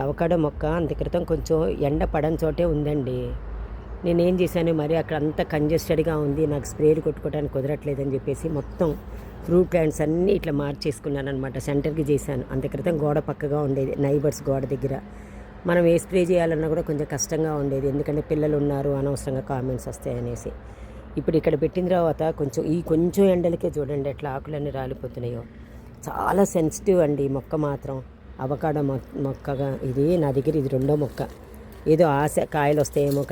Avocado మొక్క అంత క్రితం కొంచెం ఎండ పడని చోటే ఉందండి. నేనేం చేశాను, మరి అక్కడ అంతా కంజెస్టెడ్గా ఉంది, నాకు స్ప్రేలు కొట్టుకోవడానికి కుదరట్లేదని చెప్పేసి మొత్తం ఫ్రూట్ ప్లాంట్స్ అన్నీ ఇట్లా మార్చేసుకున్నాను అనమాట. సెంటర్కి చేశాను. అంత క్రితం గోడ పక్కగా ఉండేది, నైబర్స్ గోడ దగ్గర. మనం ఏ స్ప్రే చేయాలన్నా కూడా కొంచెం కష్టంగా ఉండేది, ఎందుకంటే పిల్లలు ఉన్నారు, అనవసరంగా కామెంట్స్ వస్తాయనేసి. ఇప్పుడు ఇక్కడ పెట్టిన తర్వాత కొంచెం ఎండలకే చూడండి ఎట్లా ఆకులన్నీ రాలిపోతున్నాయో. చాలా సెన్సిటివ్ అండి ఈ మొక్క మాత్రం. అవకాడో మొక్కగా ఇది నా దగ్గర, ఇది రెండో మొక్క. ఏదో ఆశ కాయలు వస్తాయేమో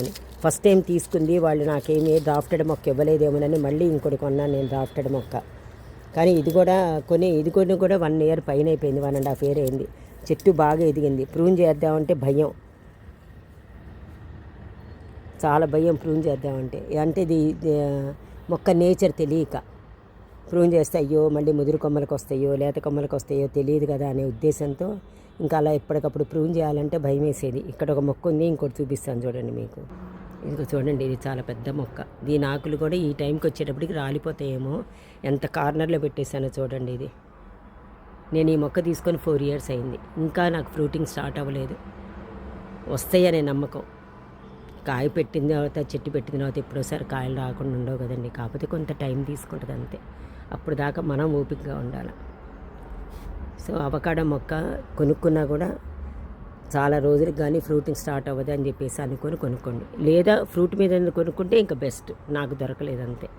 అని. ఫస్ట్ టైం తీసుకుంది వాళ్ళు, నాకేమీ డ్రాఫ్టెడ్ మొక్క ఇవ్వలేదేమోనని మళ్ళీ ఇంకోటి కొన్నాను నేను, డ్రాఫ్టెడ్ మొక్క. కానీ ఇది కూడా 1 ఇయర్ పైన అయిపోయింది, 1.5 ఇయర్ అయింది. చెట్టు బాగా ఎదిగింది. ప్రూన్ చేద్దామంటే భయం, చాలా భయం ప్రూన్ చేద్దామంటే. అంటే ఇది మొక్క నేచర్ తెలియక ప్రూన్ చేస్తే అయ్యో మళ్ళీ ముదురు కొమ్మలకు వస్తాయో లేత కొమ్మలకు వస్తాయో తెలియదు కదా అనే ఉద్దేశంతో ఇంకా అలా ఎప్పటికప్పుడు ప్రూన్ చేయాలంటే భయం వేసేది. ఇక్కడ ఒక మొక్క ఉంది, ఇంకోటి చూపిస్తాను చూడండి మీకు. ఇది చూడండి, ఇది చాలా పెద్ద మొక్క. దీని ఆకులు కూడా ఈ టైంకి వచ్చేటప్పటికి రాలిపోతాయేమో. ఎంత కార్నర్లో పెట్టేశానో చూడండి. ఇది నేను ఈ మొక్క తీసుకొని 4 ఇయర్స్ అయింది, ఇంకా నాకు ఫ్రూటింగ్ స్టార్ట్ అవ్వలేదు. వస్తాయనే నమ్మకం. కాయ పెట్టిన తర్వాత, చెట్టు పెట్టిన తర్వాత ఎప్పుడోసారి కాయలు రాకుండా ఉండవు కదండి. కాకపోతే కొంత టైం తీసుకుంటుంది అంతే. అప్పుడు దాకా మనం ఓపికగా ఉండాలి. సో అవకాడో మొక్క కొనుక్కున్నా కూడా చాలా రోజులకు కానీ ఫ్రూటింగ్ స్టార్ట్ అవ్వదు అని చెప్పేసి అనుకొని కొనుక్కోండి. లేదా ఫ్రూట్ మీద కొనుక్కుంటే ఇంకా బెస్ట్. నాకు దొరకలేదు అంతే.